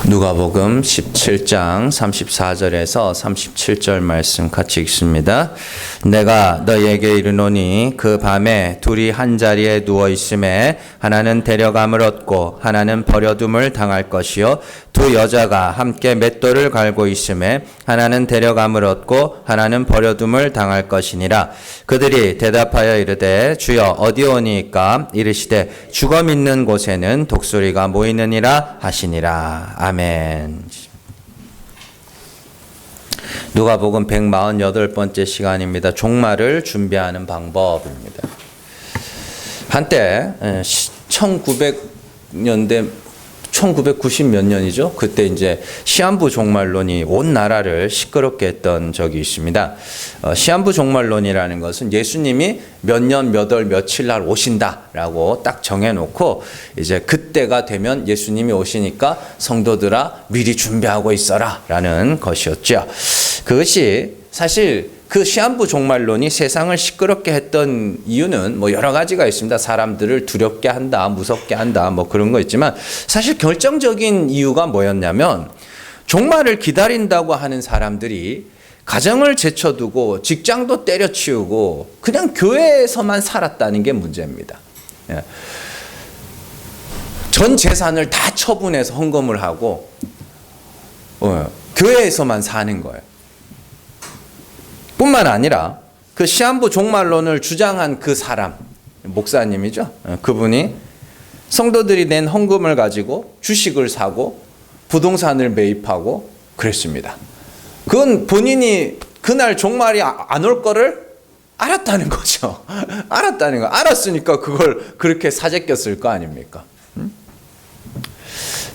누가복음 17장 34절에서 37절 말씀 같이 읽습니다. 내가 너희에게 이르노니 그 밤에 둘이 한 자리에 누워 있음에 하나는 데려감을 얻고 하나는 버려둠을 당할 것이요 두 여자가 함께 맷돌을 갈고 있음에 하나는 데려감을 얻고 하나는 버려둠을 당할 것이니라. 그들이 대답하여 이르되 주여 어디오니까? 이르시되 죽어 있는 곳에는 독수리가 모이느니라 하시니라. 아멘. 누가복음 148번째 시간입니다. 종말을 준비하는 방법입니다. 한때 1900년대 1990 몇 년이죠? 그때 이제 시한부 종말론이 온 나라를 시끄럽게 했던 적이 있습니다. 시한부 종말론이라는 것은 예수님이 몇 년, 몇 월, 며칠 날 오신다라고 딱 정해놓고 이제 그때가 되면 예수님이 오시니까 성도들아 미리 준비하고 있어라라는 것이었죠. 그것이 사실 그 시한부 종말론이 세상을 시끄럽게 했던 이유는 뭐 여러 가지가 있습니다. 사람들을 두렵게 한다, 무섭게 한다, 뭐 그런 거 있지만 사실 결정적인 이유가 뭐였냐면 종말을 기다린다고 하는 사람들이 가정을 제쳐두고 직장도 때려치우고 그냥 교회에서만 살았다는 게 문제입니다. 전 재산을 다 처분해서 헌금을 하고 교회에서만 사는 거예요. 뿐만 아니라 그 시한부 종말론을 주장한 그 사람, 목사님이죠. 그분이 성도들이 낸 헌금을 가지고 주식을 사고 부동산을 매입하고 그랬습니다. 그건 본인이 그날 종말이 안 올 거를 알았다는 거죠. 알았다는 거. 알았으니까 그걸 그렇게 사재꼈을 거 아닙니까?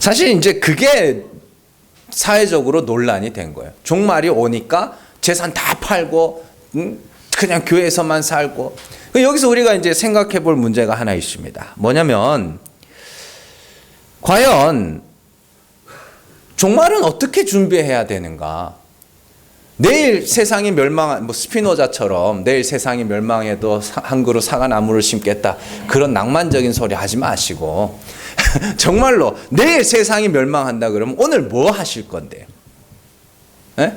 사실 이제 그게 사회적으로 논란이 된 거예요. 종말이 오니까 재산 다 팔고 그냥 교회에서만 살고. 여기서 우리가 이제 생각해 볼 문제가 하나 있습니다. 뭐냐면 과연 종말은 어떻게 준비해야 되는가? 내일 세상이 뭐 스피노자처럼 내일 세상이 멸망해도 한 그루 사과나무를 심겠다, 그런 낭만적인 소리 하지 마시고 정말로 내일 세상이 멸망한다 그러면 오늘 뭐 하실 건데요? 네?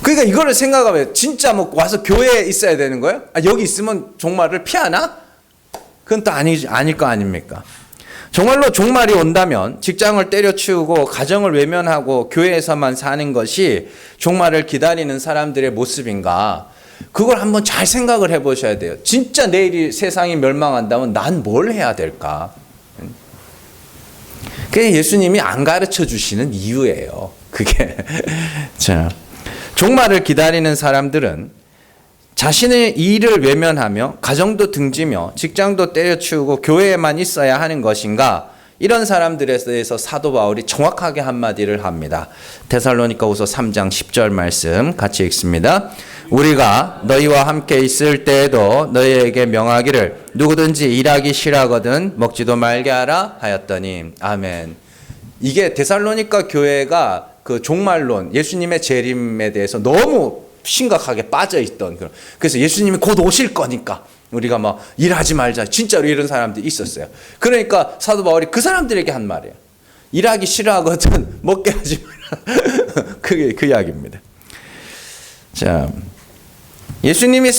그러니까 이거를 생각하면 진짜 뭐 와서 교회에 있어야 되는 거예요? 여기 있으면 종말을 피하나? 그건 또 아닐 거 아닙니까? 정말로 종말이 온다면 직장을 때려치우고 가정을 외면하고 교회에서만 사는 것이 종말을 기다리는 사람들의 모습인가? 그걸 한번 잘 생각을 해보셔야 돼요. 진짜 내일이 세상이 멸망한다면 난 뭘 해야 될까? 그게 예수님이 안 가르쳐 주시는 이유예요. 그게. 자, 종말을 기다리는 사람들은 자신의 일을 외면하며 가정도 등지며 직장도 때려치우고 교회에만 있어야 하는 것인가? 이런 사람들에 대해서 사도 바울이 정확하게 한마디를 합니다. 데살로니가후서 3장 10절 말씀 같이 읽습니다. 우리가 너희와 함께 있을 때에도 너희에게 명하기를 누구든지 일하기 싫어하거든 먹지도 말게 하라 하였더니. 아멘. 이게 데살로니가 교회가 그 종말론, 예수님의 재림에 대해서 너무 심각하게 빠져있던 그런. 그래서 예수님이 곧 오실 거니까 우리가 막 일하지 말자, 진짜로 이런 사람들이 있었어요. 그러니까 사도 바울이 그 사람들에게 한 말이에요. 일하기 싫어하거든 먹게 하지 마라. 그게 그 이야기입니다. 자, 예수님이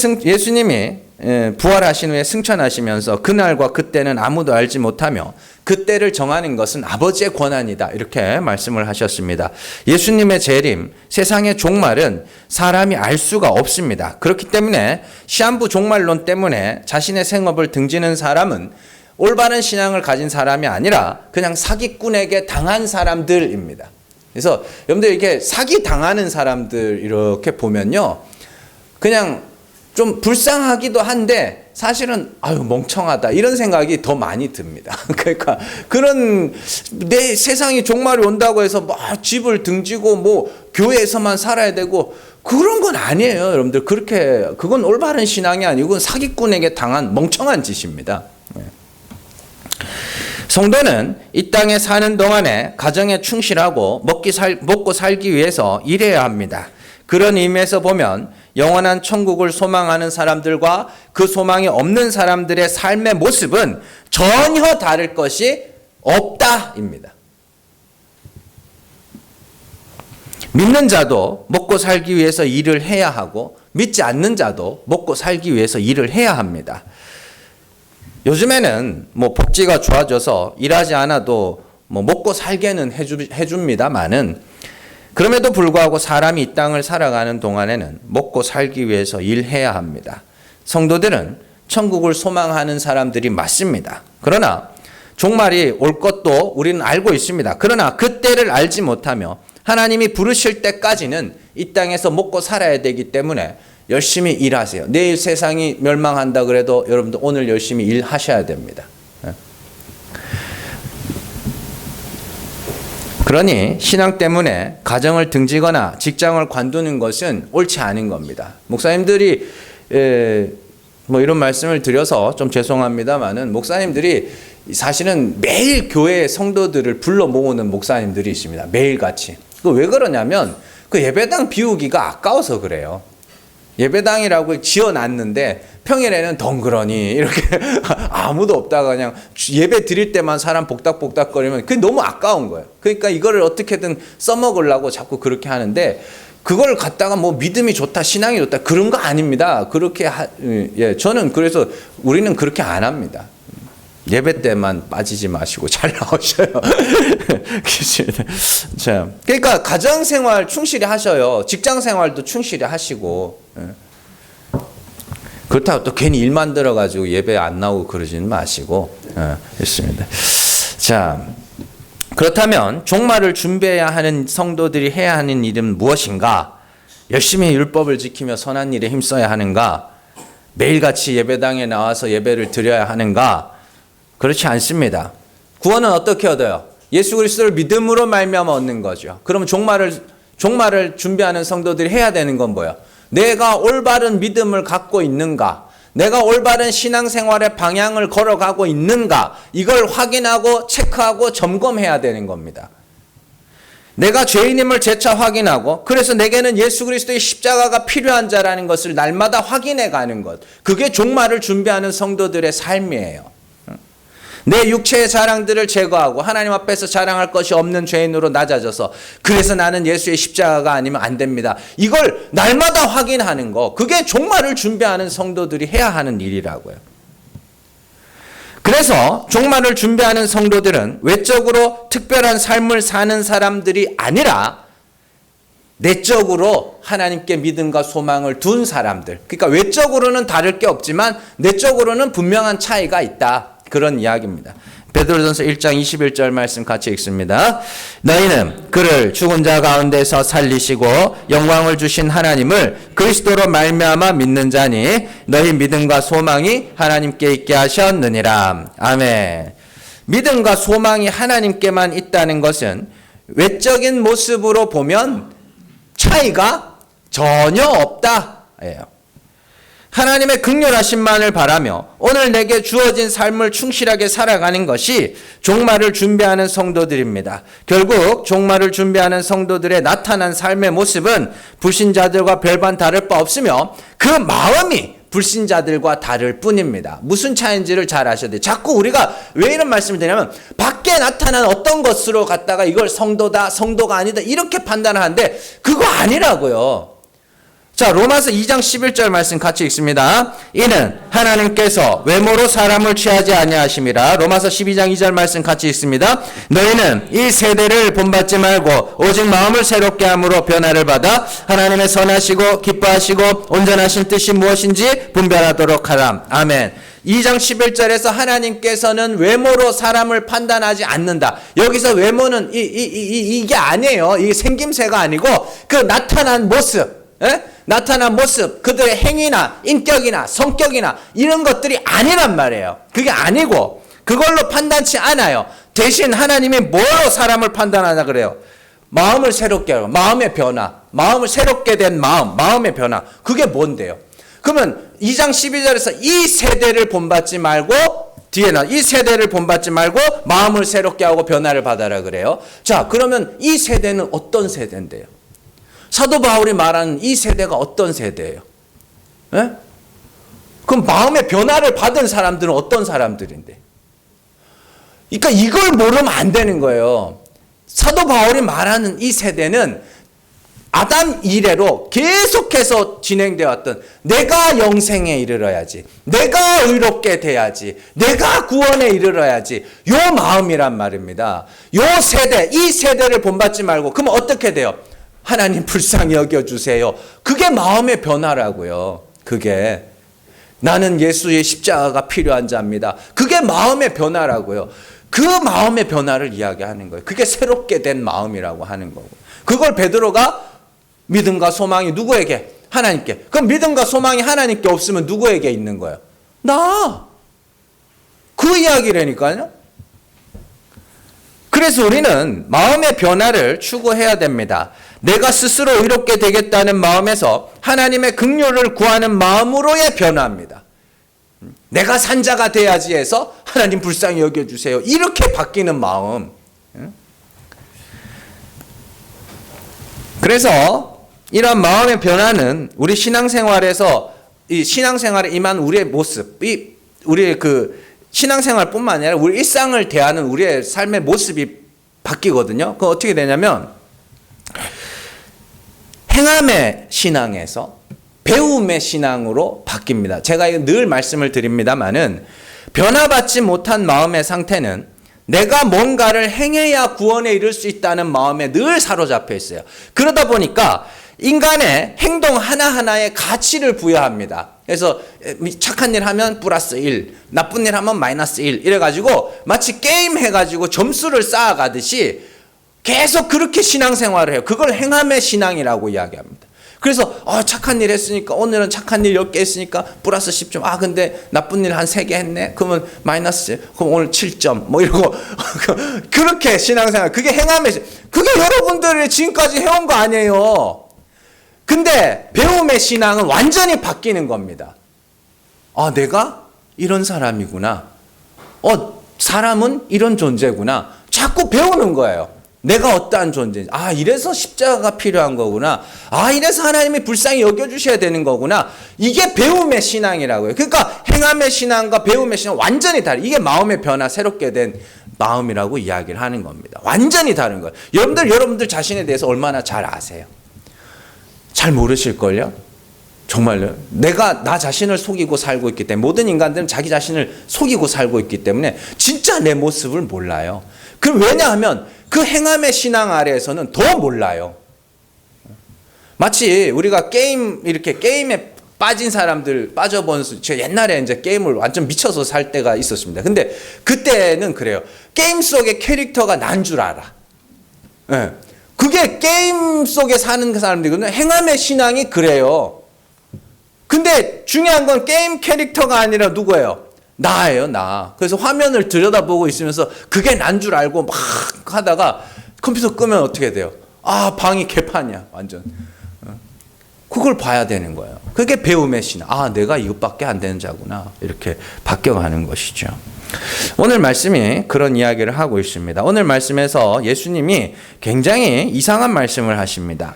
부활하신 후에 승천하시면서 그날과 그때는 아무도 알지 못하며 그때를 정하는 것은 아버지의 권한이다, 이렇게 말씀을 하셨습니다. 예수님의 재림, 세상의 종말은 사람이 알 수가 없습니다. 그렇기 때문에 시한부 종말론 때문에 자신의 생업을 등지는 사람은 올바른 신앙을 가진 사람이 아니라 그냥 사기꾼에게 당한 사람들입니다. 그래서 여러분들 이렇게 사기 당하는 사람들 이렇게 보면요, 그냥 좀 불쌍하기도 한데 사실은 멍청하다 이런 생각이 더 많이 듭니다. 그러니까 그런 내 세상이 종말이 온다고 해서 막 집을 등지고 뭐 교회에서만 살아야 되고 그런 건 아니에요. 여러분들 그건 올바른 신앙이 아니고 그건 사기꾼에게 당한 멍청한 짓입니다. 성도는 이 땅에 사는 동안에 가정에 충실하고 먹고 살기 위해서 일해야 합니다. 그런 의미에서 보면 영원한 천국을 소망하는 사람들과 그 소망이 없는 사람들의 삶의 모습은 전혀 다를 것이 없다입니다. 믿는 자도 먹고 살기 위해서 일을 해야 하고 믿지 않는 자도 먹고 살기 위해서 일을 해야 합니다. 요즘에는 뭐 복지가 좋아져서 일하지 않아도 뭐 먹고 살게는 해줍니다만은 그럼에도 불구하고 사람이 이 땅을 살아가는 동안에는 먹고 살기 위해서 일해야 합니다. 성도들은 천국을 소망하는 사람들이 맞습니다. 그러나 종말이 올 것도 우리는 알고 있습니다. 그러나 그때를 알지 못하며 하나님이 부르실 때까지는 이 땅에서 먹고 살아야 되기 때문에 열심히 일하세요. 내일 세상이 멸망한다 그래도 여러분들 오늘 열심히 일하셔야 됩니다. 그러니 신앙 때문에 가정을 등지거나 직장을 관두는 것은 옳지 않은 겁니다. 목사님들이 뭐 이런 말씀을 드려서 좀 죄송합니다만은 목사님들이 사실은 매일 교회 성도들을 불러 모으는 목사님들이 있습니다. 매일같이. 그 왜 그러냐면 그 예배당 비우기가 아까워서 그래요. 예배당이라고 지어놨는데 평일에는 덩그러니 이렇게 아무도 없다가 그냥 예배 드릴 때만 사람 복닥복닥거리면 그게 너무 아까운 거예요. 그러니까 이거를 어떻게든 써먹으려고 자꾸 그렇게 하는데 그걸 갖다가 뭐 믿음이 좋다, 신앙이 좋다 그런 거 아닙니다. 그렇게 저는 그래서 우리는 그렇게 안 합니다. 예배 때만 빠지지 마시고 잘 나오셔요. 자, 그러니까 가정 생활 충실히 하셔요. 직장 생활도 충실히 하시고. 그렇다고 또 괜히 일 만들어 가지고 예배 안 나오고 그러지는 마시고. 했습니다. 자, 그렇다면 종말을 준비해야 하는 성도들이 해야 하는 일은 무엇인가? 열심히 율법을 지키며 선한 일에 힘써야 하는가? 매일같이 예배당에 나와서 예배를 드려야 하는가? 그렇지 않습니다. 구원은 어떻게 얻어요? 예수 그리스도를 믿음으로 말미암아 얻는 거죠. 그러면 종말을 준비하는 성도들이 해야 되는 건 뭐예요? 내가 올바른 믿음을 갖고 있는가? 내가 올바른 신앙생활의 방향을 걸어가고 있는가? 이걸 확인하고 체크하고 점검해야 되는 겁니다. 내가 죄인임을 재차 확인하고 그래서 내게는 예수 그리스도의 십자가가 필요한 자라는 것을 날마다 확인해 가는 것. 그게 종말을 준비하는 성도들의 삶이에요. 내 육체의 자랑들을 제거하고 하나님 앞에서 자랑할 것이 없는 죄인으로 낮아져서 그래서 나는 예수의 십자가가 아니면 안 됩니다. 이걸 날마다 확인하는 거. 그게 종말을 준비하는 성도들이 해야 하는 일이라고요. 그래서 종말을 준비하는 성도들은 외적으로 특별한 삶을 사는 사람들이 아니라 내적으로 하나님께 믿음과 소망을 둔 사람들. 그러니까 외적으로는 다를 게 없지만 내적으로는 분명한 차이가 있다. 그런 이야기입니다. 베드로전서 1장 21절 말씀 같이 읽습니다. 너희는 그를 죽은 자 가운데서 살리시고 영광을 주신 하나님을 그리스도로 말미암아 믿는 자니 너희 믿음과 소망이 하나님께 있게 하셨느니라. 아멘. 믿음과 소망이 하나님께만 있다는 것은 외적인 모습으로 보면 차이가 전혀 없다예요. 하나님의 극렬하심만을 바라며 오늘 내게 주어진 삶을 충실하게 살아가는 것이 종말을 준비하는 성도들입니다. 결국 종말을 준비하는 성도들의 나타난 삶의 모습은 불신자들과 별반 다를 바 없으며 그 마음이 불신자들과 다를 뿐입니다. 무슨 차이인지를 잘 아셔야 돼요. 자꾸 우리가 왜 이런 말씀을 드냐면 밖에 나타난 어떤 것으로 갖다가 이걸 성도다, 성도가 아니다 이렇게 판단하는데 그거 아니라고요. 자, 로마서 2장 11절 말씀 같이 읽습니다. 이는 하나님께서 외모로 사람을 취하지 아니하심이라. 로마서 12장 2절 말씀 같이 읽습니다. 너희는 이 세대를 본받지 말고 오직 마음을 새롭게 함으로 변화를 받아 하나님의 선하시고 기뻐하시고 온전하신 뜻이 무엇인지 분별하도록 하라. 아멘. 2장 11절에서 하나님께서는 외모로 사람을 판단하지 않는다. 여기서 외모는 이게 아니에요. 이게 생김새가 아니고 그 나타난 모습. 나타난 모습, 그들의 행위나 인격이나 성격이나 이런 것들이 아니란 말이에요. 그게 아니고 그걸로 판단치 않아요. 대신 하나님이 뭐로 사람을 판단하냐 그래요. 마음을 새롭게 하고 마음의 변화, 마음을 새롭게 된 마음의 변화. 그게 뭔데요? 그러면 2장 12절에서 이 세대를 본받지 말고 이 세대를 본받지 말고 마음을 새롭게 하고 변화를 받아라 그래요. 자, 그러면 이 세대는 어떤 세대인데요? 사도 바울이 말하는 이 세대가 어떤 세대예요? 예? 그럼 마음의 변화를 받은 사람들은 어떤 사람들인데? 그러니까 이걸 모르면 안 되는 거예요. 사도 바울이 말하는 이 세대는 아담 이래로 계속해서 진행되어 왔던 내가 영생에 이르러야지, 내가 의롭게 돼야지, 내가 구원에 이르러야지, 요 마음이란 말입니다. 요 세대, 이 세대를 본받지 말고 그러면 어떻게 돼요? 하나님 불쌍히 여겨주세요. 그게 마음의 변화라고요. 그게 나는 예수의 십자가가 필요한 자입니다. 그게 마음의 변화라고요. 그 마음의 변화를 이야기하는 거예요. 그게 새롭게 된 마음이라고 하는 거고. 그걸 베드로가 믿음과 소망이 누구에게? 하나님께. 그럼 믿음과 소망이 하나님께 없으면 누구에게 있는 거예요? 나. 그 이야기라니까요. 그래서 우리는 마음의 변화를 추구해야 됩니다. 내가 스스로 의롭게 되겠다는 마음에서 하나님의 긍휼을 구하는 마음으로의 변화입니다. 내가 산자가 돼야지 해서 하나님 불쌍히 여겨주세요. 이렇게 바뀌는 마음. 그래서 이런 마음의 변화는 우리 신앙생활에서 이 신앙생활에 임한 우리의 모습, 우리의 그 신앙생활뿐만 아니라 우리 일상을 대하는 우리의 삶의 모습이 바뀌거든요. 그거 어떻게 되냐면 행함의 신앙에서 배움의 신앙으로 바뀝니다. 제가 늘 말씀을 드립니다마는 변화받지 못한 마음의 상태는 내가 뭔가를 행해야 구원에 이를 수 있다는 마음에 늘 사로잡혀 있어요. 그러다 보니까 인간의 행동 하나하나에 가치를 부여합니다. 그래서 착한 일 하면 플러스 1, 나쁜 일 하면 마이너스 1 이래가지고 마치 게임 해가지고 점수를 쌓아가듯이 계속 그렇게 신앙생활을 해요. 그걸 행함의 신앙이라고 이야기합니다. 그래서 착한 일 했으니까 오늘은 착한 일 10개 했으니까 플러스 10점. 근데 나쁜 일 한 3개 했네. 그러면 마이너스. 그럼 오늘 7점. 뭐 이러고 그렇게 신앙생활. 그게 행함의 그게 여러분들이 지금까지 해온 거 아니에요. 근데 배움의 신앙은 완전히 바뀌는 겁니다. 내가 이런 사람이구나. 사람은 이런 존재구나. 자꾸 배우는 거예요. 내가 어떠한 존재인지. 이래서 십자가가 필요한 거구나. 이래서 하나님이 불쌍히 여겨주셔야 되는 거구나. 이게 배움의 신앙이라고요. 그러니까 행함의 신앙과 배움의 신앙 완전히 다르. 이게 마음의 변화, 새롭게 된 마음이라고 이야기를 하는 겁니다. 완전히 다른 거예요. 여러분들 자신에 대해서 얼마나 잘 아세요? 잘 모르실걸요? 정말요. 내가 나 자신을 속이고 살고 있기 때문에 모든 인간들은 자기 자신을 속이고 살고 있기 때문에 진짜 내 모습을 몰라요. 왜냐하면 그 행함의 신앙 아래에서는 더 몰라요. 마치 우리가 이렇게 게임에 빠진 사람들 빠져본 제가 옛날에 이제 게임을 완전 미쳐서 살 때가 있었습니다. 근데 그때는 그래요. 게임 속의 캐릭터가 난 줄 알아. 네. 그게 게임 속에 사는 사람들이거든요. 행함의 신앙이 그래요. 근데 중요한 건 게임 캐릭터가 아니라 누구예요? 나예요, 나. 그래서 화면을 들여다보고 있으면서 그게 난 줄 알고 막 하다가 컴퓨터 끄면 어떻게 돼요? 방이 개판이야, 완전. 그걸 봐야 되는 거예요. 그게 배움의 신앙. 내가 이것밖에 안 되는 자구나. 이렇게 바뀌어가는 것이죠. 오늘 말씀이 그런 이야기를 하고 있습니다. 오늘 말씀에서 예수님이 굉장히 이상한 말씀을 하십니다.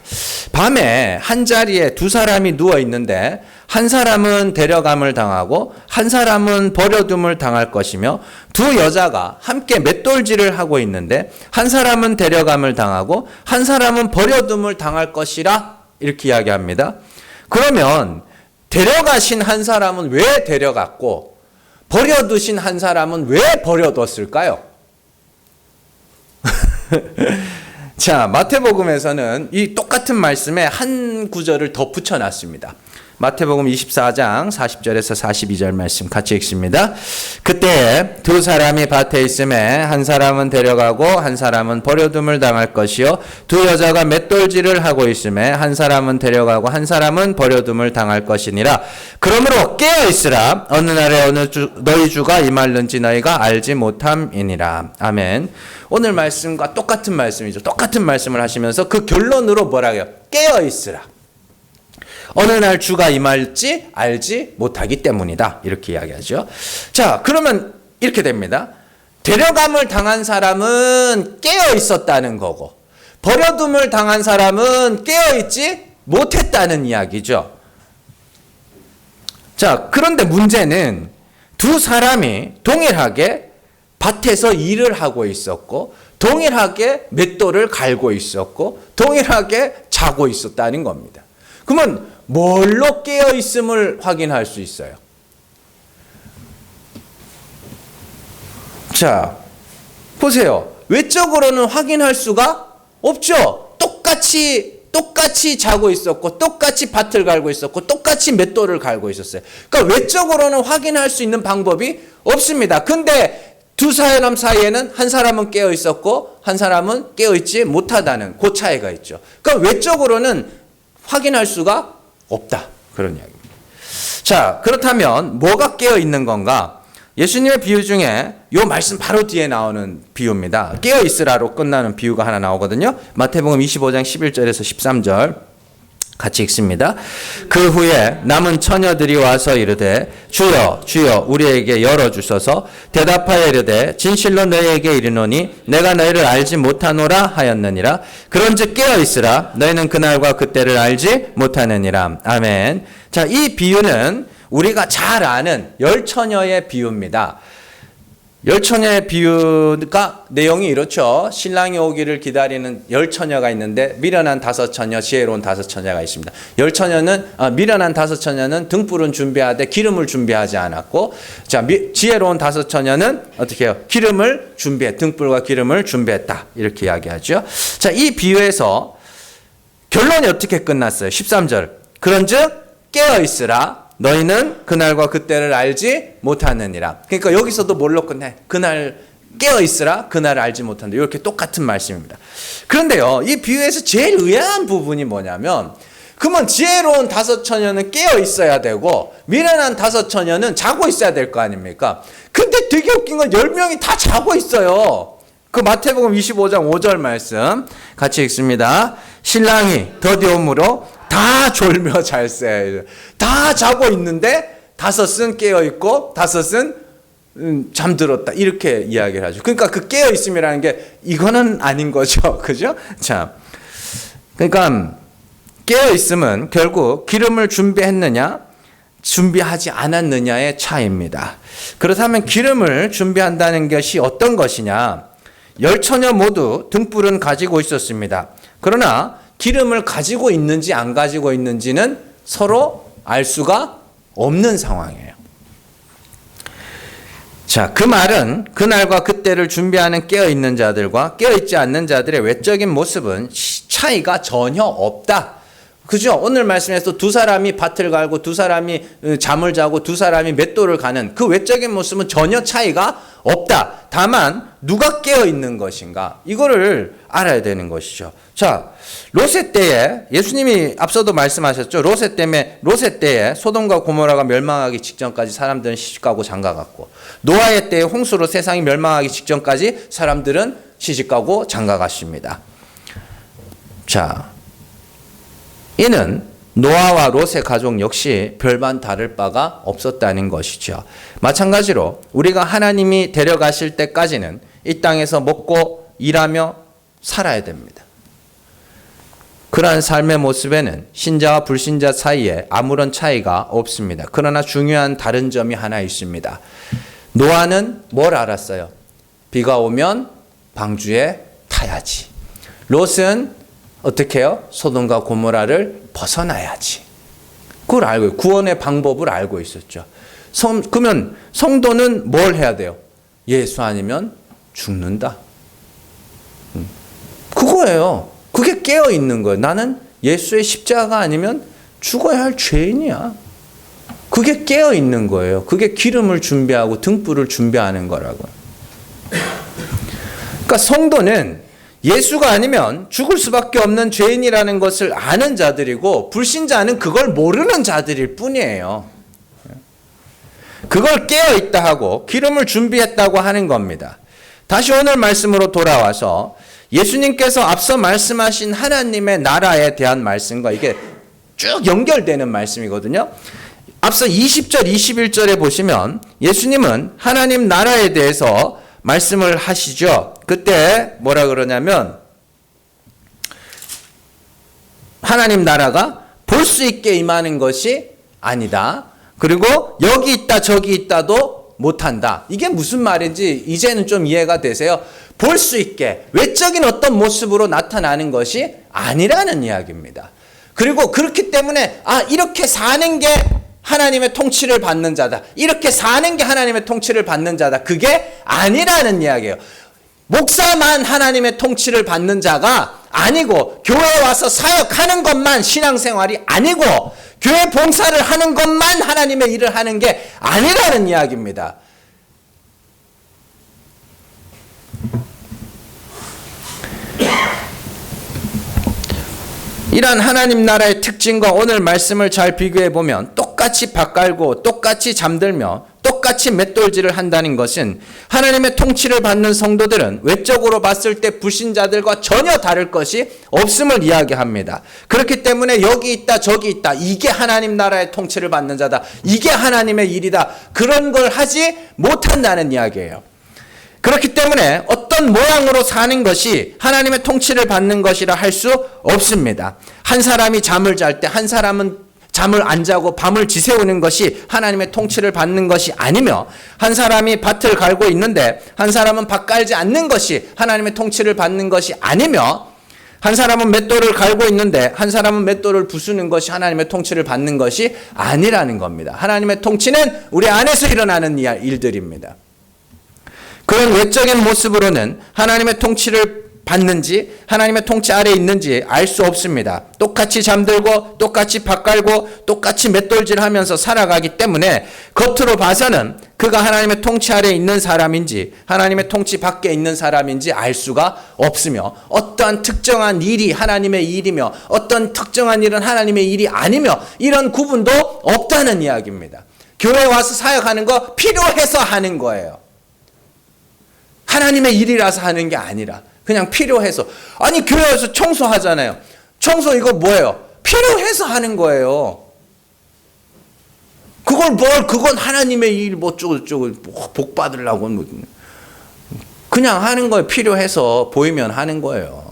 밤에 한 자리에 두 사람이 누워 있는데 한 사람은 데려감을 당하고 한 사람은 버려둠을 당할 것이며 두 여자가 함께 맷돌질을 하고 있는데 한 사람은 데려감을 당하고 한 사람은 버려둠을 당할 것이라 이렇게 이야기합니다. 그러면 데려가신 한 사람은 왜 데려갔고 버려두신 한 사람은 왜 버려뒀을까요? 자, 마태복음에서는 이 똑같은 말씀에 한 구절을 더 붙여놨습니다. 마태복음 24장 40절에서 42절 말씀 같이 읽습니다. 그때 두 사람이 밭에 있음에 한 사람은 데려가고 한 사람은 버려둠을 당할 것이요 두 여자가 맷돌질을 하고 있음에 한 사람은 데려가고 한 사람은 버려둠을 당할 것이니라. 그러므로 깨어 있으라. 어느 날에 너희 주가 임할는지 너희가 알지 못함이니라. 아멘. 오늘 말씀과 똑같은 말씀이죠. 똑같은 말씀을 하시면서 그 결론으로 뭐라고요? 깨어 있으라. 어느 날 주가 임할지 알지 못하기 때문이다. 이렇게 이야기하죠. 자, 그러면 이렇게 됩니다. 데려감을 당한 사람은 깨어 있었다는 거고 버려둠을 당한 사람은 깨어 있지 못했다는 이야기죠. 자, 그런데 문제는 두 사람이 동일하게 밭에서 일을 하고 있었고 동일하게 맷돌을 갈고 있었고 동일하게 자고 있었다는 겁니다. 그러면 뭘로 깨어 있음을 확인할 수 있어요? 자, 보세요. 외적으로는 확인할 수가 없죠. 똑같이 자고 있었고 똑같이 밭을 갈고 있었고 똑같이 맷돌을 갈고 있었어요. 그러니까 외적으로는 확인할 수 있는 방법이 없습니다. 근데 두 사람 사이에는 한 사람은 깨어 있었고 한 사람은 깨어 있지 못하다는 그 차이가 있죠. 그러니까 외적으로는 확인할 수가 없다. 그런 이야기입니다. 자, 그렇다면 뭐가 깨어 있는 건가? 예수님의 비유 중에 이 말씀 바로 뒤에 나오는 비유입니다. 깨어 있으라로 끝나는 비유가 하나 나오거든요. 마태복음 25장 11절에서 13절 같이 읽습니다. 그 후에 남은 처녀들이 와서 이르되 주여 주여 우리에게 열어주소서. 대답하여 이르되 진실로 너희에게 이르노니 내가 너희를 알지 못하노라 하였느니라. 그런즉 깨어 있으라. 너희는 그날과 그때를 알지 못하느니라. 아멘. 자, 이 비유는 우리가 잘 아는 열처녀의 비유입니다. 열처녀의 비유가 내용이 이렇죠. 신랑이 오기를 기다리는 열처녀가 있는데 미련한 다섯 처녀, 지혜로운 다섯 처녀가 있습니다. 미련한 다섯 처녀는 등불은 준비하되 기름을 준비하지 않았고, 자, 지혜로운 다섯 처녀는 어떻게 해요? 등불과 기름을 준비했다. 이렇게 이야기하죠. 자, 이 비유에서 결론이 어떻게 끝났어요? 13절. 그런즉 깨어 있으라. 너희는 그날과 그때를 알지 못하느니라. 그러니까 여기서도 뭘로 끝내? 그날 깨어 있으라. 그날을 알지 못한다. 이렇게 똑같은 말씀입니다. 그런데요, 이 비유에서 제일 의아한 부분이 뭐냐면, 그러면 지혜로운 다섯 처녀는 깨어 있어야 되고 미련한 다섯 처녀는 자고 있어야 될 거 아닙니까? 근데 되게 웃긴 건 10명이 다 자고 있어요. 그 마태복음 25장 5절 말씀 같이 읽습니다. 신랑이 더디옴으로 다 졸며 잘세. 다 자고 있는데 다섯은 깨어 있고 다섯은 잠들었다. 이렇게 이야기를 하죠. 그러니까 그 깨어 있음이라는 게 이거는 아닌 거죠. 그죠? 자, 그러니까 깨어 있음은 결국 기름을 준비했느냐, 준비하지 않았느냐의 차이입니다. 그렇다면 기름을 준비한다는 것이 어떤 것이냐? 열처녀 모두 등불은 가지고 있었습니다. 그러나 기름을 가지고 있는지 안 가지고 있는지는 서로 알 수가 없는 상황이에요. 자, 그 말은 그날과 그때를 준비하는 깨어있는 자들과 깨어있지 않는 자들의 외적인 모습은 차이가 전혀 없다. 그죠? 오늘 말씀에서 두 사람이 밭을 갈고 두 사람이 잠을 자고 두 사람이 맷돌을 가는 그 외적인 모습은 전혀 차이가 없다. 다만 누가 깨어 있는 것인가? 이거를 알아야 되는 것이죠. 자, 롯의 때에 예수님이 앞서도 말씀하셨죠. 롯의 때에 소돔과 고모라가 멸망하기 직전까지 사람들은 시집가고 장가갔고, 노아의 때에 홍수로 세상이 멸망하기 직전까지 사람들은 시집가고 장가갔습니다. 자, 이는 노아와 롯의 가족 역시 별반 다를 바가 없었다는 것이죠. 마찬가지로 우리가 하나님이 데려가실 때까지는 이 땅에서 먹고 일하며 살아야 됩니다. 그러한 삶의 모습에는 신자와 불신자 사이에 아무런 차이가 없습니다. 그러나 중요한 다른 점이 하나 있습니다. 노아는 뭘 알았어요? 비가 오면 방주에 타야지. 롯은 어떻게 해요? 소돔과 고모라를 벗어나야지. 그걸 알고, 구원의 방법을 알고 있었죠. 그러면 성도는 뭘 해야 돼요? 예수 아니면 죽는다. 그거예요. 그게 깨어 있는 거예요. 나는 예수의 십자가 아니면 죽어야 할 죄인이야. 그게 깨어 있는 거예요. 그게 기름을 준비하고 등불을 준비하는 거라고. 그러니까 성도는 예수가 아니면 죽을 수밖에 없는 죄인이라는 것을 아는 자들이고, 불신자는 그걸 모르는 자들일 뿐이에요. 그걸 깨어 있다 하고 기름을 준비했다고 하는 겁니다. 다시 오늘 말씀으로 돌아와서 예수님께서 앞서 말씀하신 하나님의 나라에 대한 말씀과 이게 쭉 연결되는 말씀이거든요. 앞서 20절, 21절에 보시면 예수님은 하나님 나라에 대해서 말씀을 하시죠. 그때 뭐라 그러냐면, 하나님 나라가 볼 수 있게 임하는 것이 아니다. 그리고 여기 있다 저기 있다도 못한다. 이게 무슨 말인지 이제는 좀 이해가 되세요? 볼 수 있게 외적인 어떤 모습으로 나타나는 것이 아니라는 이야기입니다. 그리고 그렇기 때문에 이렇게 사는 게 하나님의 통치를 받는 자다. 이렇게 사는 게 하나님의 통치를 받는 자다. 그게 아니라는 이야기예요. 목사만 하나님의 통치를 받는 자가 아니고 교회에 와서 사역하는 것만 신앙생활이 아니고 교회 봉사를 하는 것만 하나님의 일을 하는 게 아니라는 이야기입니다. 이러한 하나님 나라의 특징과 오늘 말씀을 잘 비교해 보면 똑같이 밥 깔고 똑같이 잠들며 똑같이 맷돌질을 한다는 것은 하나님의 통치를 받는 성도들은 외적으로 봤을 때 불신자들과 전혀 다를 것이 없음을 이야기합니다. 그렇기 때문에 여기 있다 저기 있다, 이게 하나님 나라의 통치를 받는 자다, 이게 하나님의 일이다, 그런 걸 하지 못한다는 이야기예요. 그렇기 때문에 어떤 모양으로 사는 것이 하나님의 통치를 받는 것이라 할 수 없습니다. 한 사람이 잠을 잘 때 한 사람은 잠을 안 자고 밤을 지새우는 것이 하나님의 통치를 받는 것이 아니며, 한 사람이 밭을 갈고 있는데 한 사람은 밭 갈지 않는 것이 하나님의 통치를 받는 것이 아니며, 한 사람은 맷돌을 갈고 있는데 한 사람은 맷돌을 부수는 것이 하나님의 통치를 받는 것이 아니라는 겁니다. 하나님의 통치는 우리 안에서 일어나는 일들입니다. 그런 외적인 모습으로는 하나님의 통치를 받는지 하나님의 통치 아래에 있는지 알 수 없습니다. 똑같이 잠들고 똑같이 밥 갈고 똑같이 맷돌질하면서 살아가기 때문에 겉으로 봐서는 그가 하나님의 통치 아래에 있는 사람인지 하나님의 통치 밖에 있는 사람인지 알 수가 없으며, 어떠한 특정한 일이 하나님의 일이며 어떤 특정한 일은 하나님의 일이 아니며 이런 구분도 없다는 이야기입니다. 교회에 와서 사역하는 거 필요해서 하는 거예요. 하나님의 일이라서 하는 게 아니라 그냥 필요해서. 아니, 교회에서 청소하잖아요. 청소 이거 뭐예요? 필요해서 하는 거예요. 그건 하나님의 일 어쩌고 복 받으려고 그냥 하는 거예요. 필요해서 보이면 하는 거예요.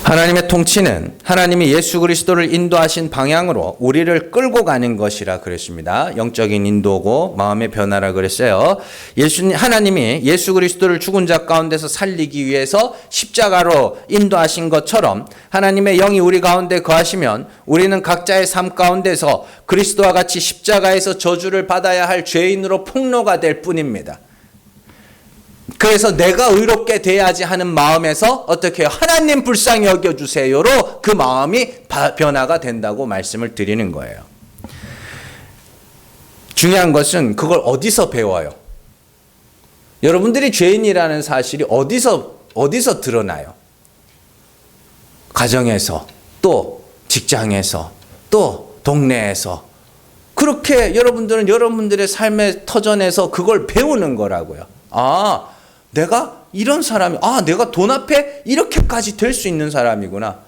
하나님의 통치는 하나님이 예수 그리스도를 인도하신 방향으로 우리를 끌고 가는 것이라 그랬습니다. 영적인 인도고 마음의 변화라 그랬어요. 하나님이 예수 그리스도를 죽은 자 가운데서 살리기 위해서 십자가로 인도하신 것처럼 하나님의 영이 우리 가운데 거하시면 우리는 각자의 삶 가운데서 그리스도와 같이 십자가에서 저주를 받아야 할 죄인으로 폭로가 될 뿐입니다. 그래서 내가 의롭게 돼야지 하는 마음에서 어떻게 해요? 하나님 불쌍히 여겨주세요로 그 마음이 변화가 된다고 말씀을 드리는 거예요. 중요한 것은 그걸 어디서 배워요? 여러분들이 죄인이라는 사실이 어디서 드러나요? 가정에서, 또 직장에서, 또 동네에서. 그렇게 여러분들은 여러분들의 삶의 터전에서 그걸 배우는 거라고요. 내가 이런 사람이, 내가 돈 앞에 이렇게까지 될 수 있는 사람이구나.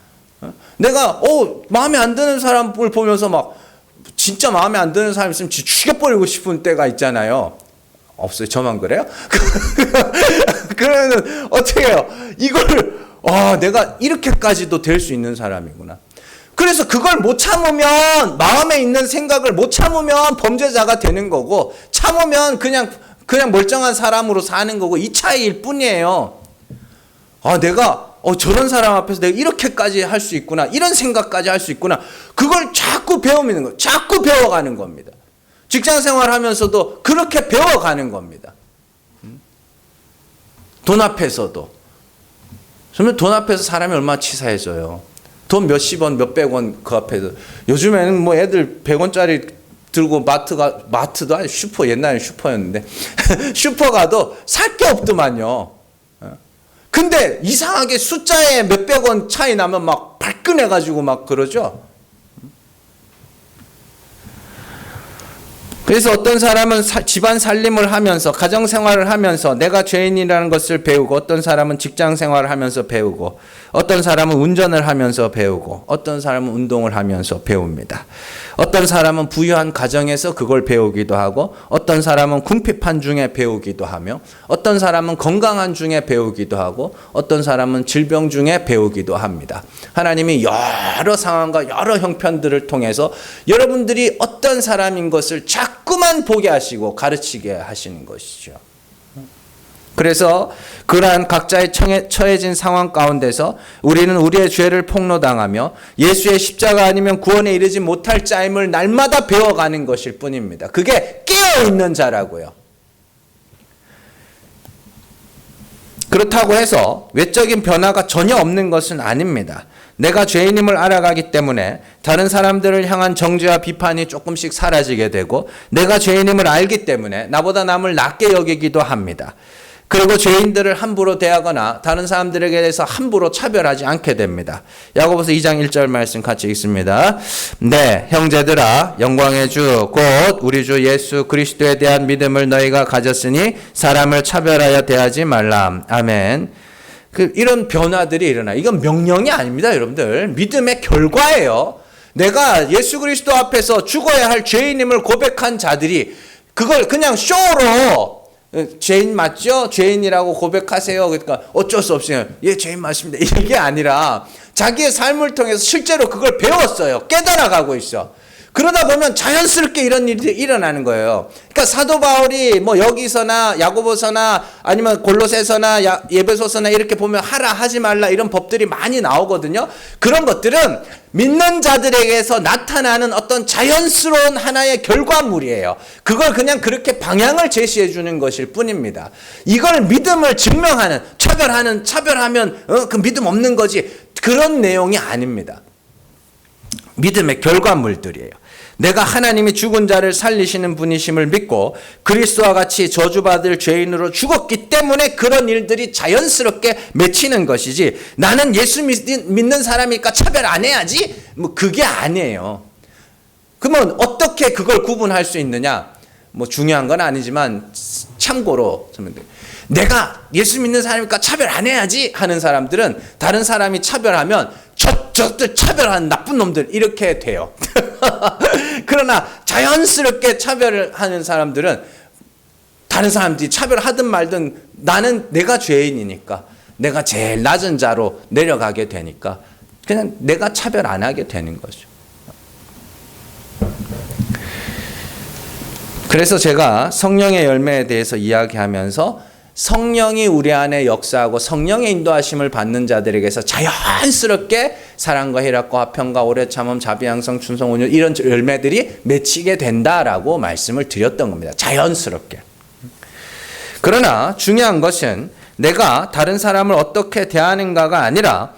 내가 마음에 안 드는 사람을 보면서 막 진짜 마음에 안 드는 사람 있으면 죽여버리고 싶은 때가 있잖아요. 없어요? 저만 그래요? 그러면 어떻게 해요? 이걸 내가 이렇게까지도 될 수 있는 사람이구나. 그래서 그걸 못 참으면, 마음에 있는 생각을 못 참으면 범죄자가 되는 거고, 참으면 그냥 멀쩡한 사람으로 사는 거고, 이 차이일 뿐이에요. 내가 저런 사람 앞에서 내가 이렇게까지 할 수 있구나, 이런 생각까지 할 수 있구나. 그걸 자꾸 배우는 거예요. 자꾸 배워가는 겁니다. 직장 생활하면서도 그렇게 배워가는 겁니다. 돈 앞에서도. 그러면 돈 앞에서 사람이 얼마나 치사해져요. 돈 몇십 원, 몇백 원 그 앞에서. 요즘에는 뭐 애들 100원짜리 들고 마트도 아니 슈퍼, 옛날엔 슈퍼였는데 슈퍼 가도 살 게 없더만요. 근데 이상하게 숫자에 몇백 원 차이 나면 막 발끈해가지고 막 그러죠. 그래서 어떤 사람은 집안 살림을 하면서, 가정 생활을 하면서 내가 죄인이라는 것을 배우고, 어떤 사람은 직장 생활을 하면서 배우고, 어떤 사람은 운전을 하면서 배우고 어떤 사람은 운동을 하면서 배웁니다. 어떤 사람은 부유한 가정에서 그걸 배우기도 하고 어떤 사람은 궁핍한 중에 배우기도 하며 어떤 사람은 건강한 중에 배우기도 하고 어떤 사람은 질병 중에 배우기도 합니다. 하나님이 여러 상황과 여러 형편들을 통해서 여러분들이 어떤 사람인 것을 자꾸만 보게 하시고 가르치게 하시는 것이죠. 그래서 그러한 각자의 처해진 상황 가운데서 우리는 우리의 죄를 폭로당하며 예수의 십자가 아니면 구원에 이르지 못할 짜임을 날마다 배워가는 것일 뿐입니다. 그게 깨어있는 자라고요. 그렇다고 해서 외적인 변화가 전혀 없는 것은 아닙니다. 내가 죄인임을 알아가기 때문에 다른 사람들을 향한 정죄와 비판이 조금씩 사라지게 되고 내가 죄인임을 알기 때문에 나보다 남을 낮게 여기기도 합니다. 그리고 죄인들을 함부로 대하거나 다른 사람들에게 대해서 함부로 차별하지 않게 됩니다. 야고보서 2장 1절 말씀 같이 읽습니다. 네, 형제들아 영광의 주 곧 우리 주 예수 그리스도에 대한 믿음을 너희가 가졌으니 사람을 차별하여 대하지 말라. 아멘. 이런 변화들이 일어나. 이건 명령이 아닙니다, 여러분들. 믿음의 결과예요. 내가 예수 그리스도 앞에서 죽어야 할 죄인임을 고백한 자들이 그걸 그냥 쇼로 죄인 맞죠? 죄인이라고 고백하세요. 그러니까 어쩔 수 없어요. 예, 죄인 맞습니다. 이게 아니라 자기의 삶을 통해서 실제로 그걸 배웠어요. 깨달아가고 있어. 그러다 보면 자연스럽게 이런 일이 일어나는 거예요. 그러니까 사도 바울이 뭐 여기서나 야고보서나 아니면 골로새서나 에베소서나 이렇게 보면 하라 하지 말라 이런 법들이 많이 나오거든요. 그런 것들은 믿는 자들에게서 나타나는 어떤 자연스러운 하나의 결과물이에요. 그걸 그냥 그렇게 방향을 제시해 주는 것일 뿐입니다. 이걸 믿음을 증명하는 차별하면 그 믿음 없는 거지 그런 내용이 아닙니다. 믿음의 결과물들이에요. 내가 하나님이 죽은 자를 살리시는 분이심을 믿고 그리스도와 같이 저주받을 죄인으로 죽었기 때문에 그런 일들이 자연스럽게 맺히는 것이지 나는 예수 믿는 사람이니까 차별 안 해야지? 뭐 그게 아니에요. 그러면 어떻게 그걸 구분할 수 있느냐? 뭐 중요한 건 아니지만 참고로 내가 예수 믿는 사람이니까 차별 안 해야지 하는 사람들은 다른 사람이 차별하면 저들 차별하는 나쁜 놈들 이렇게 돼요. 그러나 자연스럽게 차별을 하는 사람들은 다른 사람들이 차별하든 말든 나는 내가 죄인이니까 내가 제일 낮은 자로 내려가게 되니까 그냥 내가 차별 안 하게 되는 거죠. 그래서 제가 성령의 열매에 대해서 이야기하면서 성령이 우리 안에 역사하고 성령의 인도하심을 받는 자들에게서 자연스럽게 사랑과 희락과 화평과 오래 참음 자비양성 충성 온유 이런 열매들이 맺히게 된다라고 말씀을 드렸던 겁니다. 자연스럽게. 그러나 중요한 것은 내가 다른 사람을 어떻게 대하는가가 아니라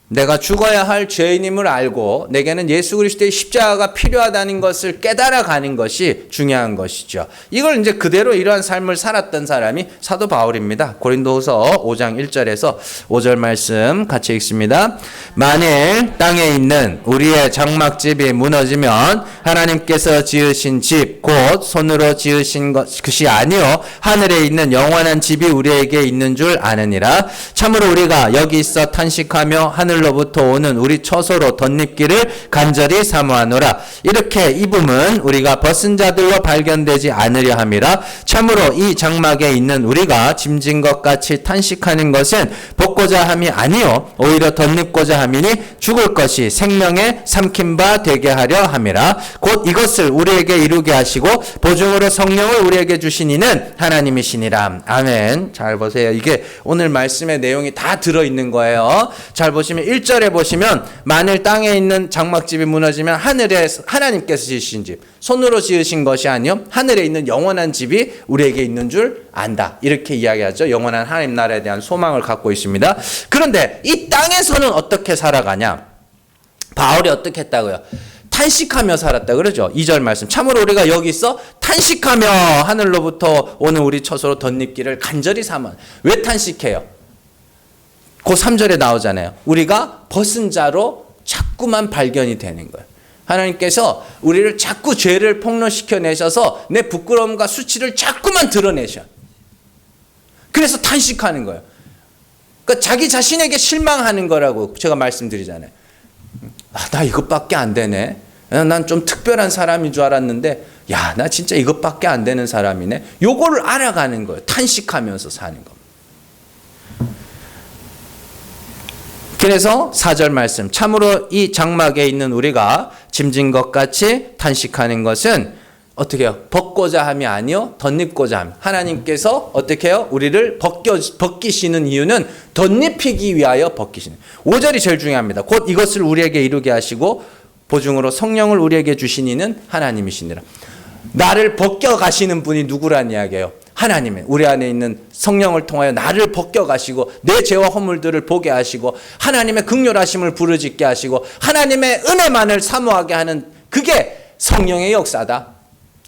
내가 죽어야 할 죄인임을 알고 내게는 예수 그리스도의 십자가가 필요하다는 것을 깨달아가는 것이 중요한 것이죠. 이걸 이제 그대로 이러한 삶을 살았던 사람이 사도 바울입니다. 고린도후서 5장 1절에서 5절 말씀 같이 읽습니다. 만일 땅에 있는 우리의 장막집이 무너지면 하나님께서 지으신 집 곧 손으로 지으신 것이 아니요 하늘에 있는 영원한 집이 우리에게 있는 줄 아느니라. 참으로 우리가 여기 있어 탄식하며 하늘로부터 오는 우리 처소로 덧입기를 간절히 사모하노라. 이렇게 입음은 우리가 벗은 자들로 발견되지 않으려 함이라. 참으로 이 장막에 있는 우리가 짐진 것 같이 탄식하는 것은 벗고자 함이 아니요 오히려 덧입고자 함이니 죽을 것이 생명에 삼킨 바 되게 하려 함이라. 곧 이것을 우리에게 이루게 하시고 보증으로 성령을 우리에게 주신 이는 하나님이시니라. 아멘. 잘 보세요. 이게 오늘 말씀의 내용이 다 들어있는 거예요. 잘 보시면 1절에 보시면 만일 땅에 있는 장막집이 무너지면 하나님께서 지으신 집 손으로 지으신 것이 아니요 하늘에 있는 영원한 집이 우리에게 있는 줄 안다. 이렇게 이야기하죠. 영원한 하나님 나라에 대한 소망을 갖고 있습니다. 그런데 이 땅에서는 어떻게 살아가냐? 바울이 어떻게 했다고요? 탄식하며 살았다 그러죠. 2절 말씀. 참으로 우리가 여기 있어 탄식하며 하늘로부터 오는 우리 처소로 덧입기를 간절히 삼아. 왜 탄식해요? 그 3절에 나오잖아요. 우리가 벗은 자로 자꾸만 발견이 되는 거예요. 하나님께서 우리를 자꾸 죄를 폭로시켜 내셔서 내 부끄러움과 수치를 자꾸만 드러내셔. 그래서 탄식하는 거예요. 그러니까 자기 자신에게 실망하는 거라고 제가 말씀드리잖아요. 나 이것밖에 안 되네. 난 좀 특별한 사람인 줄 알았는데 야, 나 진짜 이것밖에 안 되는 사람이네. 요거를 알아가는 거예요. 탄식하면서 사는 겁니다. 그래서 4절 말씀, 참으로 이 장막에 있는 우리가 짐진 것 같이 탄식하는 것은 어떻게 해요? 벗고자 함이 아니요 덧입고자 함. 하나님께서 어떻게 해요? 우리를 벗기시는 이유는 덧입히기 위하여 벗기시는. 5절이 제일 중요합니다. 곧 이것을 우리에게 이루게 하시고 보증으로 성령을 우리에게 주신 이는 하나님이시니라. 나를 벗겨가시는 분이 누구란 이야기예요? 하나님의 우리 안에 있는 성령을 통하여 나를 벗겨가시고 내 죄와 허물들을 보게 하시고 하나님의 긍휼하심을 부르짖게 하시고 하나님의 은혜만을 사모하게 하는 그게 성령의 역사다.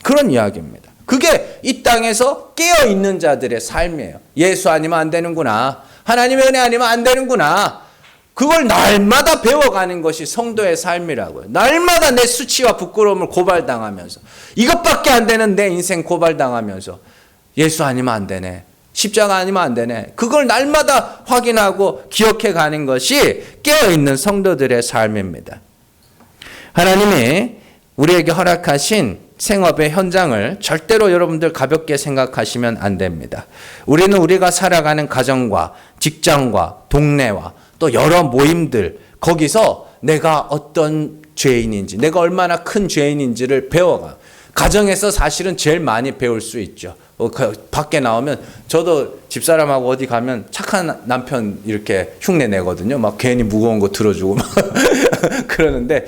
그런 이야기입니다. 그게 이 땅에서 깨어있는 자들의 삶이에요. 예수 아니면 안 되는구나. 하나님의 은혜 아니면 안 되는구나. 그걸 날마다 배워가는 것이 성도의 삶이라고요. 날마다 내 수치와 부끄러움을 고발당하면서 이것밖에 안 되는 내 인생 고발당하면서 예수 아니면 안 되네. 십자가 아니면 안 되네. 그걸 날마다 확인하고 기억해 가는 것이 깨어있는 성도들의 삶입니다. 하나님이 우리에게 허락하신 생업의 현장을 절대로 여러분들 가볍게 생각하시면 안 됩니다. 우리는 우리가 살아가는 가정과 직장과 동네와 또 여러 모임들, 거기서 내가 어떤 죄인인지, 내가 얼마나 큰 죄인인지를 배워가. 가정에서 사실은 제일 많이 배울 수 있죠. 밖에 나오면 저도 집사람하고 어디 가면 착한 남편 이렇게 흉내 내거든요. 막 괜히 무거운 거 들어주고 막 그러는데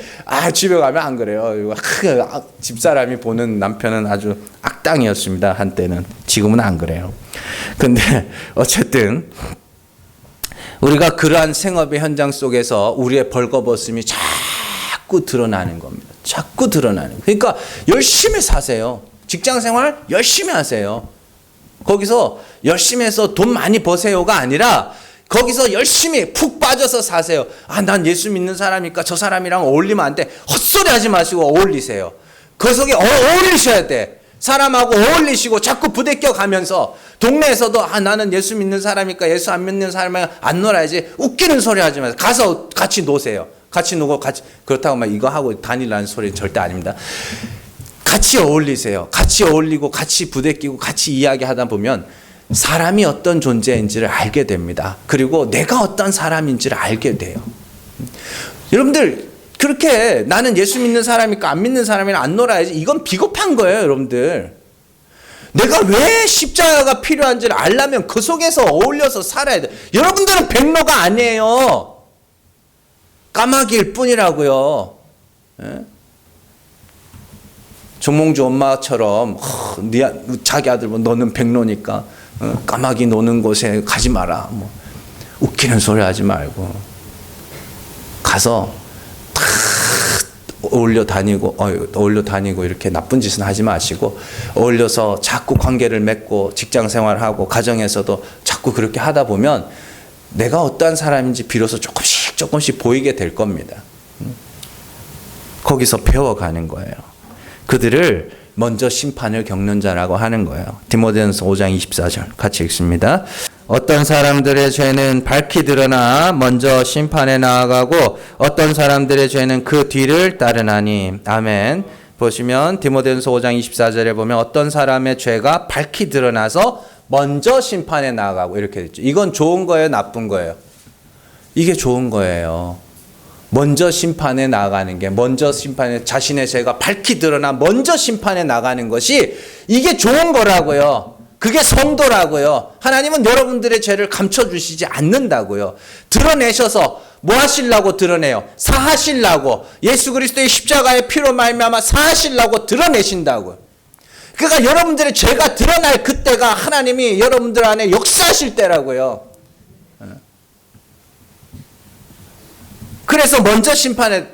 집에 가면 안 그래요. 집사람이 보는 남편은 아주 악당이었습니다. 한때는. 지금은 안 그래요. 근데 어쨌든 우리가 그러한 생업의 현장 속에서 우리의 벌거벗음이 자꾸 드러나는 겁니다. 자꾸 드러나는 거예요. 그러니까 열심히 사세요. 직장생활 열심히 하세요. 거기서 열심히 해서 돈 많이 버세요가 아니라 거기서 열심히 푹 빠져서 사세요. 난 예수 믿는 사람이니까 저 사람이랑 어울리면 안 돼. 헛소리 하지 마시고 어울리세요. 그 속에 어울리셔야 돼. 사람하고 어울리시고 자꾸 부대껴 가면서 동네에서도 나는 예수 믿는 사람이니까 예수 안 믿는 사람이랑 안 놀아야지. 웃기는 소리 하지 마세요. 가서 같이 노세요. 같이 놀고 같이 그렇다고 막 이거 하고 다니라는 소리는 절대 아닙니다. 같이 어울리세요. 같이 어울리고 같이 부대끼고 같이 이야기하다 보면 사람이 어떤 존재인지를 알게 됩니다. 그리고 내가 어떤 사람인지를 알게 돼요. 여러분들 그렇게 나는 예수 믿는 사람이니까 안 믿는 사람이랑 안 놀아야지. 이건 비겁한 거예요, 여러분들. 내가 왜 십자가가 필요한지를 알려면 그 속에서 어울려서 살아야 돼. 여러분들은 백로가 아니에요. 까마귀일 뿐이라고요. 예? 정몽주 엄마처럼 자기 아들 너는 백로니까 까마귀 노는 곳에 가지 마라. 웃기는 소리 하지 말고 가서 다 어울려 다니고 이렇게 나쁜 짓은 하지 마시고 어울려서 자꾸 관계를 맺고 직장 생활하고 가정에서도 자꾸 그렇게 하다 보면 내가 어떠한 사람인지 비로소 조금씩 보이게 될 겁니다. 거기서 배워가는 거예요. 그들을 먼저 심판을 겪는 자라고 하는 거예요. 디모데전서 5장 24절 같이 읽습니다. 어떤 사람들의 죄는 밝히 드러나 먼저 심판에 나아가고 어떤 사람들의 죄는 그 뒤를 따르나니. 아멘. 보시면 디모데전서 5장 24절에 보면 어떤 사람의 죄가 밝히 드러나서 먼저 심판에 나아가고 이렇게 됐죠. 이건 좋은 거예요, 나쁜 거예요? 이게 좋은 거예요. 먼저 심판에 나가는 게, 먼저 심판에 자신의 죄가 밝히 드러나 먼저 심판에 나가는 것이 이게 좋은 거라고요. 그게 성도라고요. 하나님은 여러분들의 죄를 감춰주시지 않는다고요. 드러내셔서 뭐 하시려고 드러내요? 사하시려고. 예수 그리스도의 십자가의 피로 말미암아 사하시려고 드러내신다고요. 그러니까 여러분들의 죄가 드러날 그때가 하나님이 여러분들 안에 역사하실 때라고요. 그래서 먼저 심판에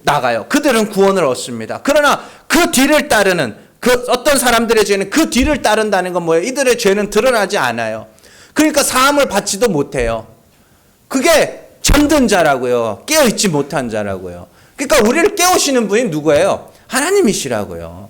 나가요. 그들은 구원을 얻습니다. 그러나 그 뒤를 따르는 어떤 사람들의 죄는 그 뒤를 따른다는 건 뭐예요? 이들의 죄는 드러나지 않아요. 그러니까 사함을 받지도 못해요. 그게 잠든 자라고요. 깨어있지 못한 자라고요. 그러니까 우리를 깨우시는 분이 누구예요? 하나님이시라고요.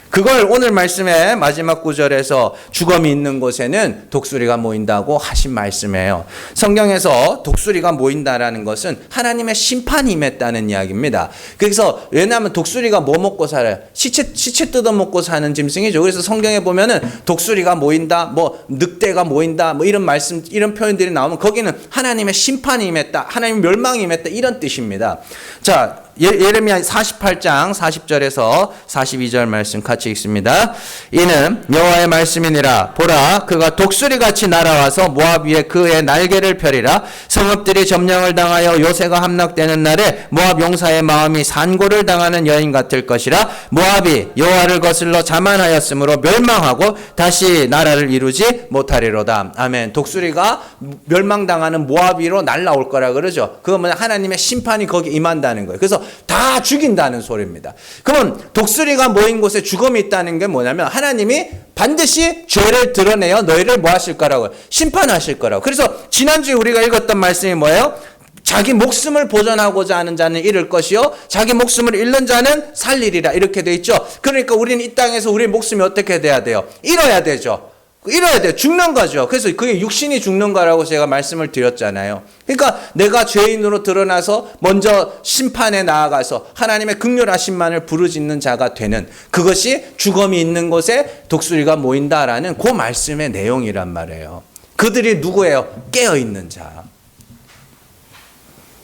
그걸 오늘 말씀의 마지막 구절에서 주검이 있는 곳에는 독수리가 모인다고 하신 말씀이에요. 성경에서 독수리가 모인다라는 것은 하나님의 심판이 임했다는 이야기입니다. 그래서 왜냐하면 독수리가 뭐 먹고 살아요? 시체 뜯어먹고 사는 짐승이죠. 그래서 성경에 보면은 독수리가 모인다, 뭐 늑대가 모인다, 뭐 이런 말씀, 이런 표현들이 나오면 거기는 하나님의 심판이 임했다, 하나님의 멸망이 임했다, 이런 뜻입니다. 자, 예레미야 48장 40절에서 42절 말씀 같이 읽습니다. 이는 여호와의 말씀이니라. 보라, 그가 독수리같이 날아와서 모압 위에 그의 날개를 펴리라. 성읍들이 점령을 당하여 요새가 함락되는 날에 모압 용사의 마음이 산고를 당하는 여인 같을 것이라. 모압이 여호와를 거슬러 자만하였으므로 멸망하고 다시 나라를 이루지 못하리로다. 아멘. 독수리가 멸망당하는 모압 위로 날아올 거라 그러죠. 그건 하나님의 심판이 거기 임한다는 거예요. 그래서 다 죽인다는 소리입니다. 그럼 독수리가 모인 곳에 죽음이 있다는 게 뭐냐면 하나님이 반드시 죄를 드러내어 너희를 뭐 하실 거라고요? 심판하실 거라고. 그래서 지난주에 우리가 읽었던 말씀이 뭐예요? 자기 목숨을 보존하고자 하는 자는 잃을 것이요 자기 목숨을 잃는 자는 살리리라, 이렇게 돼 있죠. 그러니까 우리는 이 땅에서 우리의 목숨이 어떻게 돼야 돼요? 잃어야 되죠. 잃어야 돼요. 죽는 거죠. 그래서 그게 육신이 죽는 거라고 제가 말씀을 드렸잖아요. 그러니까 내가 죄인으로 드러나서 먼저 심판에 나아가서 하나님의 긍휼하심만을 부르짖는 자가 되는, 그것이 죽음이 있는 곳에 독수리가 모인다라는 그 말씀의 내용이란 말이에요. 그들이 누구예요? 깨어있는 자.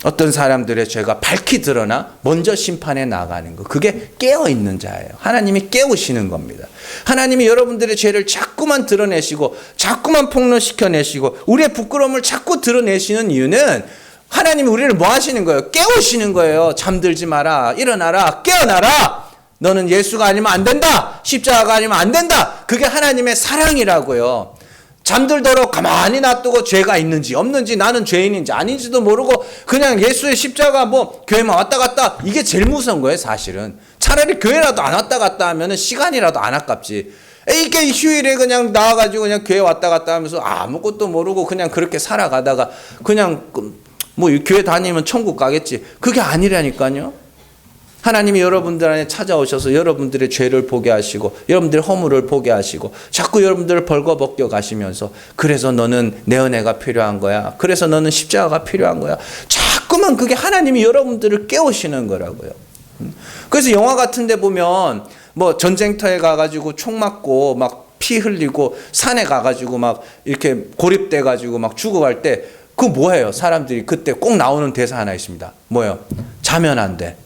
어떤 사람들의 죄가 밝히 드러나 먼저 심판에 나가는 거, 그게 깨어있는 자예요. 하나님이 깨우시는 겁니다. 하나님이 여러분들의 죄를 자꾸만 드러내시고 자꾸만 폭로시켜내시고 우리의 부끄러움을 자꾸 드러내시는 이유는 하나님이 우리를 뭐 하시는 거예요? 깨우시는 거예요. 잠들지 마라, 일어나라, 깨어나라. 너는 예수가 아니면 안 된다, 십자가가 아니면 안 된다. 그게 하나님의 사랑이라고요. 잠들도록 가만히 놔두고 죄가 있는지 없는지, 나는 죄인인지 아닌지도 모르고 그냥 예수의 십자가 뭐 교회만 왔다 갔다, 이게 제일 무서운 거예요. 사실은 차라리 교회라도 안 왔다 갔다 하면은 시간이라도 안 아깝지. 이게 휴일에 그냥 나와가지고 그냥 교회 왔다 갔다 하면서 아무것도 모르고 그냥 그렇게 살아가다가 그냥 뭐 교회 다니면 천국 가겠지. 그게 아니라니까요. 하나님이 여러분들 안에 찾아오셔서 여러분들의 죄를 보게 하시고 여러분들의 허물을 보게 하시고 자꾸 여러분들을 벌거벗겨 가시면서, 그래서 너는 내 은혜가 필요한 거야, 그래서 너는 십자가가 필요한 거야, 자꾸만 그게 하나님이 여러분들을 깨우시는 거라고요. 그래서 영화 같은 데 보면 뭐 전쟁터에 가가지고 총 맞고 막 피 흘리고 산에 가가지고 막 이렇게 고립돼 가지고 막 죽어갈 때 그거 뭐예요? 사람들이 그때 꼭 나오는 대사 하나 있습니다. 뭐예요? 자면 안 돼.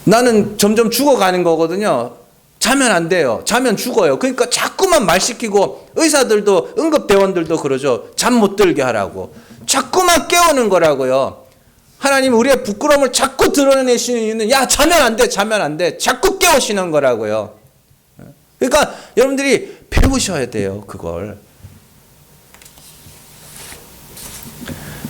나는 점점 죽어가는 거거든요. 자면 안 돼요. 자면 죽어요. 그러니까 자꾸만 말 시키고, 의사들도 응급대원들도 그러죠. 잠 못 들게 하라고. 자꾸만 깨우는 거라고요. 하나님 우리의 부끄러움을 자꾸 드러내시는 이유는 야 자면 안 돼, 자면 안 돼. 자꾸 깨우시는 거라고요. 그러니까 여러분들이 배우셔야 돼요. 그걸.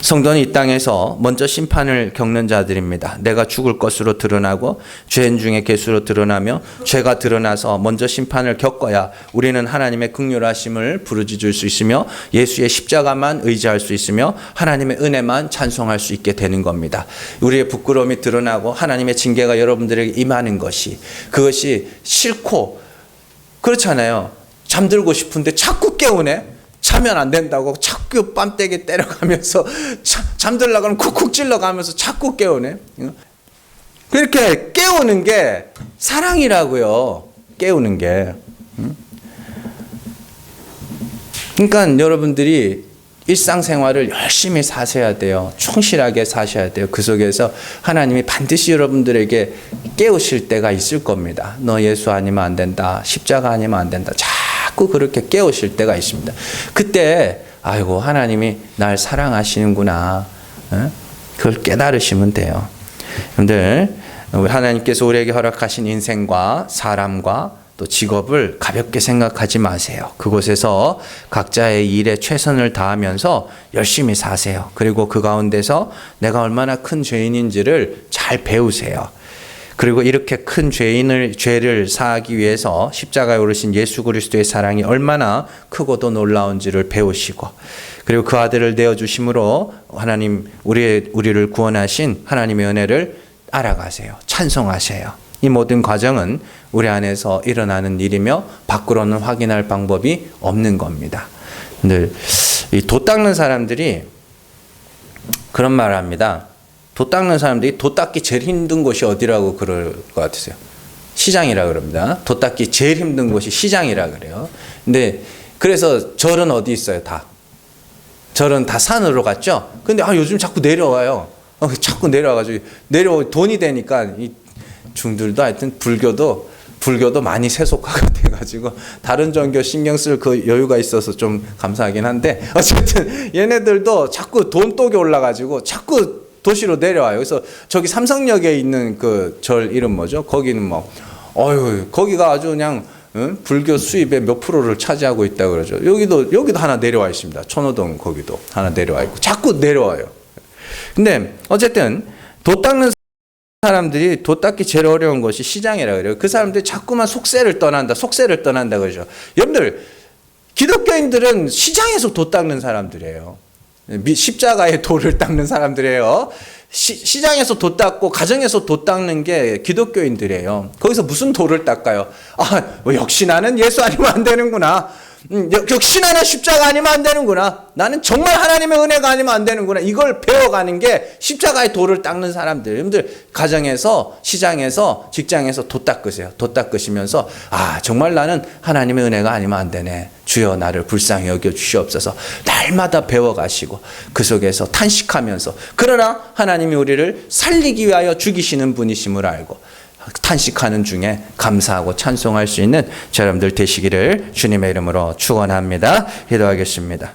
성도는 이 땅에서 먼저 심판을 겪는 자들입니다. 내가 죽을 것으로 드러나고 죄인 중에 개수로 드러나며 죄가 드러나서 먼저 심판을 겪어야 우리는 하나님의 긍휼하심을 부르짖을 수 있으며 예수의 십자가만 의지할 수 있으며 하나님의 은혜만 찬송할 수 있게 되는 겁니다. 우리의 부끄러움이 드러나고 하나님의 징계가 여러분들에게 임하는 것이, 그것이 싫고 그렇잖아요. 잠들고 싶은데 자꾸 깨우네. 자면 안 된다고 자꾸 뺨때기 때려가면서 잠들려고 하면 쿡쿡 찔러가면서 자꾸 깨우네. 그렇게 깨우는 게 사랑이라고요. 깨우는 게. 그러니까 여러분들이 일상생활을 열심히 사셔야 돼요. 충실하게 사셔야 돼요. 그 속에서 하나님이 반드시 여러분들에게 깨우실 때가 있을 겁니다. 너 예수 아니면 안 된다, 십자가 아니면 안 된다, 자꾸 그렇게 깨우실 때가 있습니다. 그때 아이고 하나님이 날 사랑하시는구나, 그걸 깨달으시면 돼요. 여러분들, 하나님께서 우리에게 허락하신 인생과 사람과 또 직업을 가볍게 생각하지 마세요. 그곳에서 각자의 일에 최선을 다하면서 열심히 사세요. 그리고 그 가운데서 내가 얼마나 큰 죄인인지를 잘 배우세요. 그리고 이렇게 큰 죄를 사하기 위해서 십자가에 오르신 예수 그리스도의 사랑이 얼마나 크고도 놀라운지를 배우시고, 그리고 그 아들을 내어주심으로 하나님 우리를 구원하신 하나님의 은혜를 알아가세요. 찬송하세요. 이 모든 과정은 우리 안에서 일어나는 일이며 밖으로는 확인할 방법이 없는 겁니다. 늘 이 도 닦는 사람들이 그런 말을 합니다. 도 닦는 사람들이 도 닦기 제일 힘든 곳이 어디라고 그럴 것 같으세요? 시장이라 그럽니다. 도 닦기 제일 힘든 곳이 시장이라 그래요. 근데 그래서 절은 어디 있어요? 다. 절은 다 산으로 갔죠? 근데 요즘 자꾸 내려와요. 자꾸 내려와가지고 돈이 되니까 이 중들도 하여튼 불교도 많이 세속화가 돼가지고 다른 종교 신경 쓸 그 여유가 있어서 좀 감사하긴 한데 어쨌든 얘네들도 자꾸 돈독이 올라가지고 자꾸 도시로 내려와요. 그래서 저기 삼성역에 있는 그 절 이름 뭐죠? 거기는 뭐 거기가 아주 그냥 불교 수입의 몇 프로를 차지하고 있다고 그러죠. 여기도 하나 내려와 있습니다. 천호동 거기도 하나 내려와 있고 자꾸 내려와요. 근데 어쨌든 도 닦는 사람들이 도 닦기 제일 어려운 것이 시장이라 그래요. 그 사람들이 자꾸만 속세를 떠난다 그러죠. 여러분들 기독교인들은 시장에서 도 닦는 사람들이에요. 십자가의 도를 닦는 사람들이에요. 시장에서 도 닦고 가정에서 도 닦는 게 기독교인들이에요. 거기서 무슨 도를 닦아요? 역시 나는 예수 아니면 안 되는구나. 역시 나는 십자가 아니면 안 되는구나. 나는 정말 하나님의 은혜가 아니면 안 되는구나. 이걸 배워가는 게 십자가의 도를 닦는 사람들. 여러분들 가정에서, 시장에서, 직장에서 도 닦으세요. 도 닦으시면서 정말 나는 하나님의 은혜가 아니면 안 되네. 주여 나를 불쌍히 여겨 주시옵소서. 날마다 배워가시고 그 속에서 탄식하면서 그러나 하나님이 우리를 살리기 위하여 죽이시는 분이심을 알고 탄식하는 중에 감사하고 찬송할 수 있는 여러분들 되시기를 주님의 이름으로 축원합니다. 기도하겠습니다.